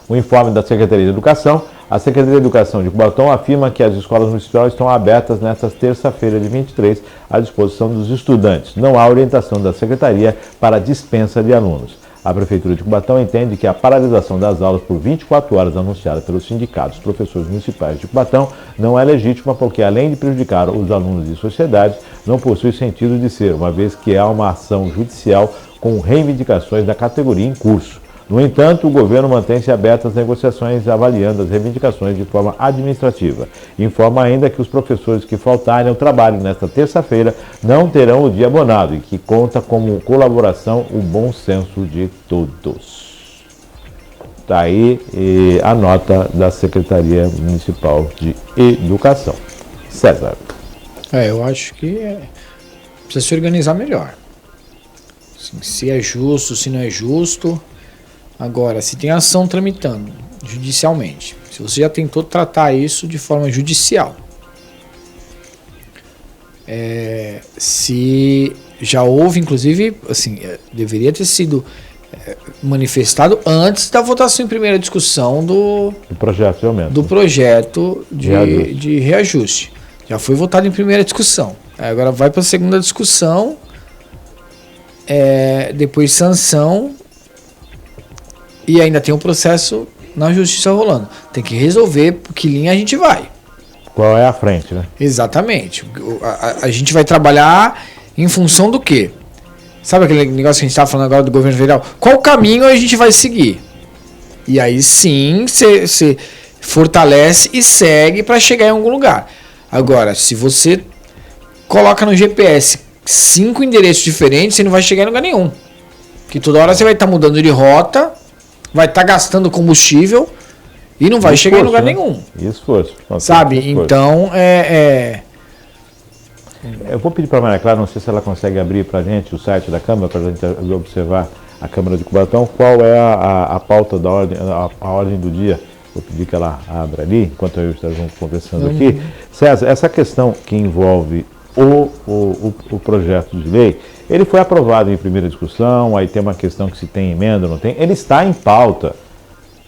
O informe da Secretaria de Educação. A Secretaria de Educação de Cubatão afirma que as escolas municipais estão abertas nesta terça-feira de 23 à disposição dos estudantes. Não há orientação da Secretaria para a dispensa de alunos. A Prefeitura de Cubatão entende que a paralisação das aulas por 24 horas anunciada pelos sindicatos professores municipais de Cubatão não é legítima porque, além de prejudicar os alunos e sociedade, não possui sentido de ser, uma vez que há uma ação judicial com reivindicações da categoria em curso. No entanto, o governo mantém-se aberto às negociações, avaliando as reivindicações de forma administrativa. Informa ainda que os professores que faltarem ao trabalho nesta terça-feira não terão o dia abonado e que conta como colaboração o bom senso de todos. Está aí a nota da Secretaria Municipal de Educação. César. Eu acho que precisa se organizar melhor. Assim, se é justo, se não é justo. Agora, se tem ação tramitando judicialmente, se você já tentou tratar isso de forma judicial, se já houve, inclusive, assim, deveria ter sido manifestado antes da votação em primeira discussão do projeto de aumento. Do projeto de reajuste. Já foi votado em primeira discussão. Agora vai para a segunda discussão, depois sanção. E ainda tem um processo na justiça rolando. Tem que resolver por que linha a gente vai. Qual é a frente, né? Exatamente. A gente vai trabalhar em função do quê? Sabe aquele negócio que a gente estava falando agora do governo federal? Qual caminho a gente vai seguir? E aí sim, você fortalece e segue para chegar em algum lugar. Agora, se você coloca no GPS 5 endereços diferentes, você não vai chegar em lugar nenhum. Porque toda hora você vai estar mudando de rota, vai estar gastando combustível e não vai chegar em lugar nenhum. Esforço. Sabe? Esforço. Então, Eu vou pedir para a Maria Clara, não sei se ela consegue abrir para a gente o site da Câmara, para a gente observar a Câmara de Cubatão, qual é a pauta da ordem, a ordem do dia. Vou pedir que ela abra ali, enquanto eu estamos conversando aqui. César, essa questão que envolve o projeto de lei, ele foi aprovado em primeira discussão, aí tem uma questão que se tem emenda ou não tem, ele está em pauta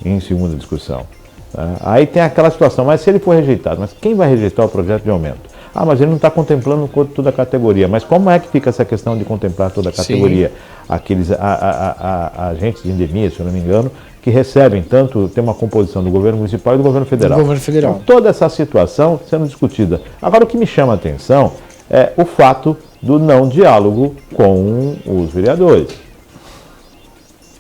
em segunda discussão. Tá? Aí tem aquela situação, mas se ele for rejeitado, mas quem vai rejeitar o projeto de aumento? Mas ele não está contemplando toda a categoria. Mas como é que fica essa questão de contemplar toda a categoria? Sim. Aqueles agentes de endemia, se eu não me engano, que recebem tem uma composição do governo municipal e do governo federal. Do governo federal. Então, toda essa situação sendo discutida. Agora, o que me chama a atenção é o fato do não diálogo com os vereadores.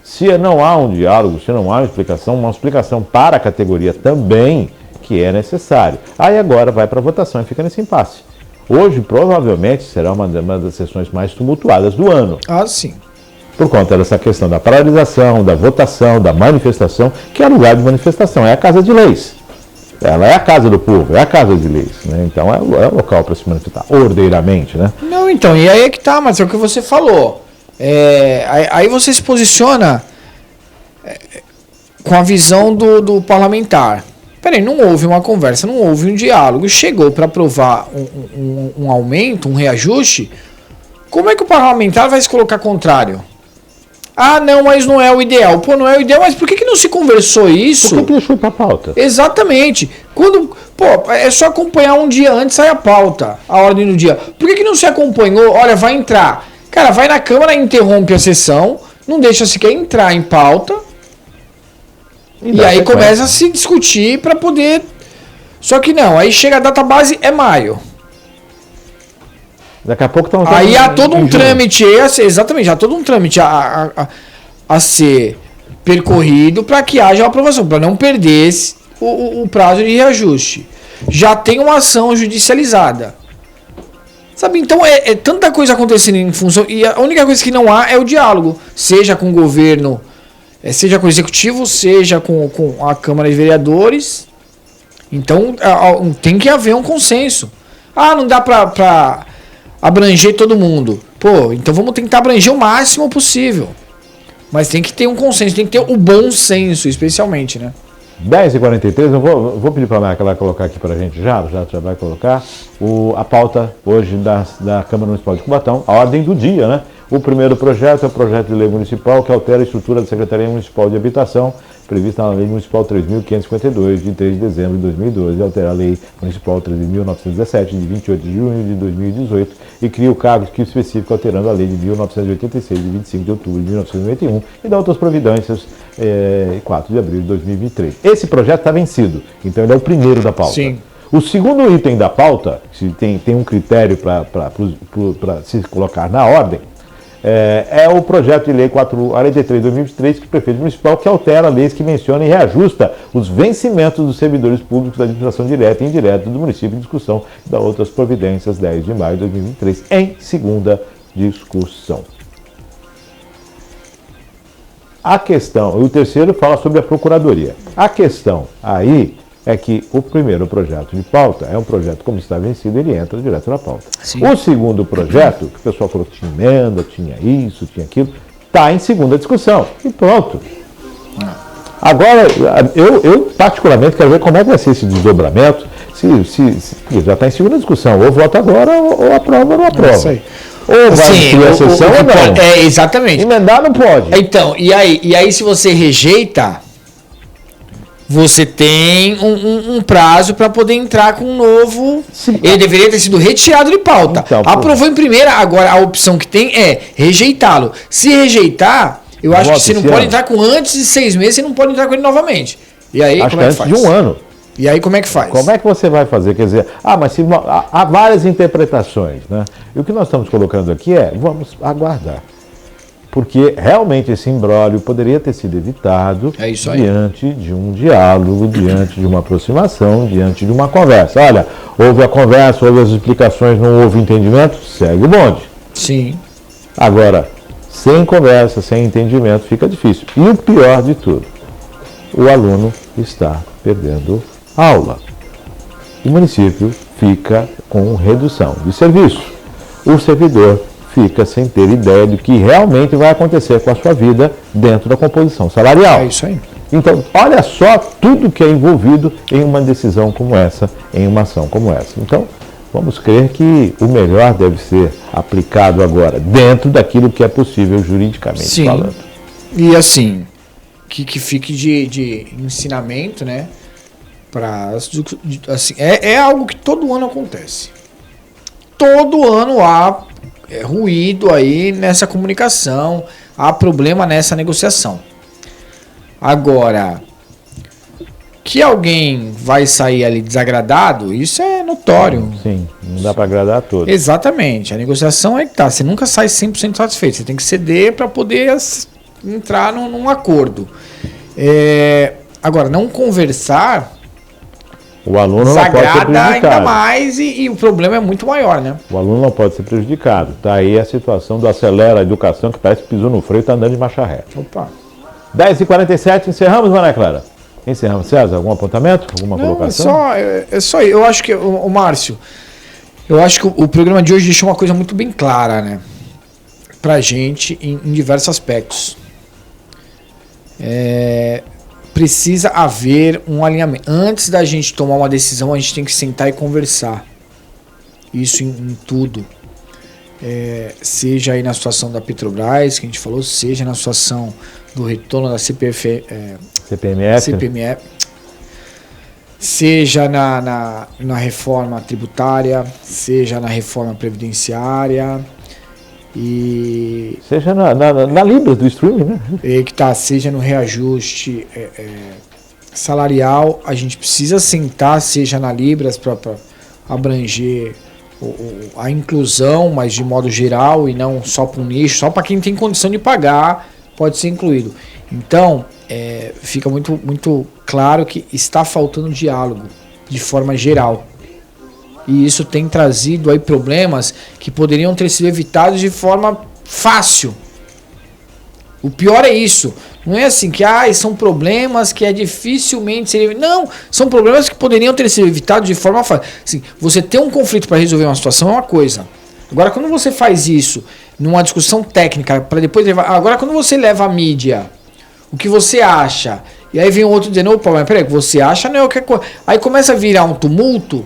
Se não há um diálogo, se não há uma explicação para a categoria também, que é necessário. Aí agora vai para a votação e fica nesse impasse. Hoje, provavelmente, será uma das sessões mais tumultuadas do ano. Sim. Por conta dessa questão da paralisação, da votação, da manifestação, que é lugar de manifestação, é a Casa de Leis. Ela é a casa do povo, é a casa de leis, né? Então é o local para se manifestar ordeiramente, né? Não, então, e aí é que tá, mas é o que você falou. Aí você se posiciona com a visão do parlamentar. Peraí, não houve uma conversa, não houve um diálogo, chegou para aprovar um aumento, um reajuste. Como é que o parlamentar vai se colocar contrário? Não, mas não é o ideal. Não é o ideal, mas por que não se conversou isso? Por que deixou para a pauta? Exatamente. É só acompanhar um dia antes, sai a pauta, a ordem do dia. Por que não se acompanhou? Olha, vai entrar. Cara, vai na Câmara, interrompe a sessão, não deixa sequer entrar em pauta. E aí começa a se discutir para poder... Só que não, aí chega a data base, é maio. Daqui a pouco aí há todo um trâmite, exatamente, há todo um trâmite a ser percorrido para que haja uma aprovação, para não perder o prazo de reajuste. Já tem uma ação judicializada. Sabe, então é tanta coisa acontecendo em função, e a única coisa que não há é o diálogo, seja com o governo, seja com o executivo, seja com a Câmara de Vereadores. Então tem que haver um consenso. Não dá para abranger todo mundo. Então vamos tentar abranger o máximo possível. Mas tem que ter um consenso, tem que ter o bom senso, especialmente, né? 10h43, eu vou pedir para a Maria colocar aqui para a gente já vai colocar a pauta hoje da Câmara Municipal de Cubatão, a ordem do dia, né? O primeiro projeto é o projeto de lei municipal que altera a estrutura da Secretaria Municipal de Habitação prevista na Lei Municipal 3.552, de 3 de dezembro de 2012, e alterar a Lei Municipal 13.917, de 28 de junho de 2018, e cria o cargo específico alterando a Lei de 1986, de 25 de outubro de 1991, e dá outras providências, 4 de abril de 2023. Esse projeto está vencido, então ele é o primeiro da pauta. Sim. O segundo item da pauta, se tem um critério para se colocar na ordem, é o projeto de lei 443 de 2023, que o prefeito municipal que altera leis que menciona e reajusta os vencimentos dos servidores públicos da administração direta e indireta do município em discussão, e da outras providências, 10 de maio de 2023, em segunda discussão. A questão, o terceiro fala sobre a procuradoria. A questão aí é que o primeiro projeto de pauta é um projeto, como está vencido, ele entra direto na pauta. Sim. O segundo projeto, que o pessoal falou que tinha emenda, tinha isso, tinha aquilo, está em segunda discussão. E pronto. Agora, eu particularmente quero ver como é que vai ser esse desdobramento, se já está em segunda discussão, ou vota agora, ou aprova ou não aprova. Isso aí. Ou vai ter a sessão ou não. Exatamente. Emendar não pode. Então, e aí se você rejeita, você tem um prazo para poder entrar com um novo. Sim. Ele deveria ter sido retirado de pauta. Então, aprovou em primeira, agora a opção que tem é rejeitá-lo. Se rejeitar, eu acho que você não pode entrar com antes de 6 meses, você não pode entrar com ele novamente. E aí, como é que faz? De 1 ano. E aí, como é que faz? Como é que você vai fazer? Quer dizer, mas há várias interpretações, né? E o que nós estamos colocando aqui vamos aguardar. Porque realmente esse imbróglio poderia ter sido evitado diante de um diálogo, diante de uma aproximação, diante de uma conversa. Olha, houve a conversa, houve as explicações, não houve entendimento, segue o bonde. Sim. Agora, sem conversa, sem entendimento, fica difícil. E o pior de tudo, o aluno está perdendo aula. O município fica com redução de serviço. O servidor fica sem ter ideia do que realmente vai acontecer com a sua vida dentro da composição salarial. É isso aí. Então, olha só tudo que é envolvido em uma decisão como essa, em uma ação como essa. Então, vamos crer que o melhor deve ser aplicado agora, dentro daquilo que é possível juridicamente falando. E assim, que fique de ensinamento, né? Assim, é algo que todo ano acontece. Todo ano há ruído aí nessa comunicação, há problema nessa negociação. Agora, que alguém vai sair ali desagradado, isso é notório. Sim, não dá para agradar a todos. Exatamente, a negociação é que tá, você nunca sai 100% satisfeito, você tem que ceder para poder entrar num acordo. Agora, não conversar, o aluno não pode ser prejudicado. Ainda mais e o problema é muito maior, né? O aluno não pode ser prejudicado. Está aí a situação do acelera a educação, que parece que pisou no freio e está andando de marcha ré. Opa. 10h47, encerramos, Maria Clara? Encerramos. César, algum apontamento? Alguma colocação? É só eu acho que, o Márcio, eu acho que o programa de hoje deixou uma coisa muito bem clara, né? Pra gente em diversos aspectos. Precisa haver um alinhamento. Antes da gente tomar uma decisão, a gente tem que sentar e conversar. Isso em tudo. Seja aí na situação da Petrobras, que a gente falou, seja na situação do retorno da CPMF, seja na reforma tributária, seja na reforma previdenciária, e seja na Libras do streaming, né? Seja no reajuste salarial, a gente precisa sentar, seja na Libras para abranger a inclusão, mas de modo geral e não só para um nicho, só para quem tem condição de pagar pode ser incluído. Então, fica muito, muito claro que está faltando diálogo de forma geral. E isso tem trazido aí problemas que poderiam ter sido evitados de forma fácil. O pior é isso. Não é assim que são problemas que dificilmente seria. Não, são problemas que poderiam ter sido evitados de forma fácil. Assim, você ter um conflito para resolver uma situação é uma coisa. Agora, quando você faz isso numa discussão técnica, para depois levar. Agora, quando você leva a mídia, o que você acha, e aí vem o outro dizendo, opa, mas peraí, o que você acha não é o que é coisa. Aí começa a virar um tumulto,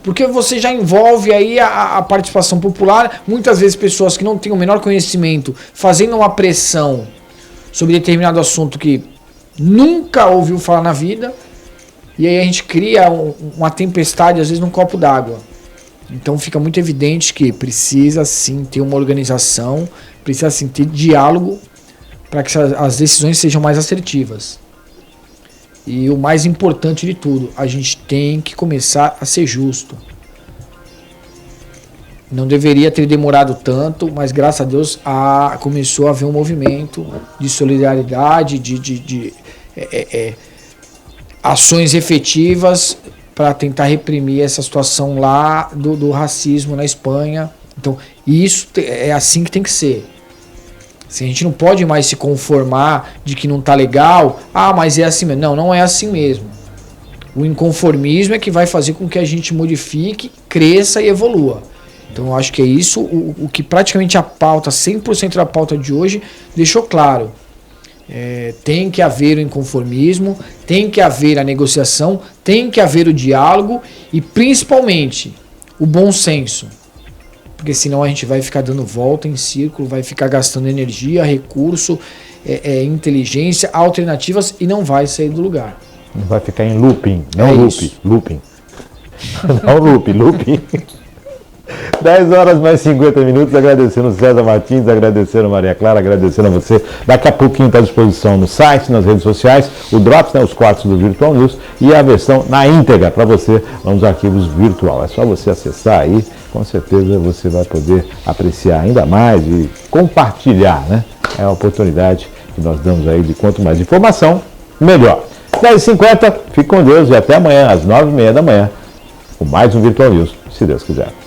porque você já envolve aí a participação popular, muitas vezes pessoas que não têm o menor conhecimento, fazendo uma pressão sobre determinado assunto que nunca ouviu falar na vida, e aí a gente cria uma tempestade, às vezes, num copo d'água. Então fica muito evidente que precisa sim ter uma organização, precisa sim ter diálogo para que as decisões sejam mais assertivas. E o mais importante de tudo, a gente tem que começar a ser justo. Não deveria ter demorado tanto, mas graças a Deus começou a haver um movimento de solidariedade, de ações efetivas para tentar reprimir essa situação lá do racismo na Espanha. Então, isso é assim que tem que ser. A gente não pode mais se conformar de que não está legal, mas é assim mesmo. Não, não é assim mesmo. O inconformismo é que vai fazer com que a gente modifique, cresça e evolua. Então eu acho que é isso o que praticamente a pauta, 100% da pauta de hoje, deixou claro. Tem que haver o inconformismo, tem que haver a negociação, tem que haver o diálogo e principalmente o bom senso. Porque senão a gente vai ficar dando volta em círculo, vai ficar gastando energia, recurso, inteligência, alternativas e não vai sair do lugar. Vai ficar em looping, não looping. Não looping. 10 horas mais 50 minutos, agradecendo o César Martins, agradecendo a Maria Clara, agradecendo a você. Daqui a pouquinho está à disposição no site, nas redes sociais, o Drops, os cortes do Virtual News e a versão na íntegra para você nos arquivos virtual. É só você acessar aí, com certeza você vai poder apreciar ainda mais e compartilhar, né? É a oportunidade que nós damos aí de quanto mais informação, melhor. 10h50, fique com Deus e até amanhã às 9h30 da manhã com mais um Virtual News, se Deus quiser.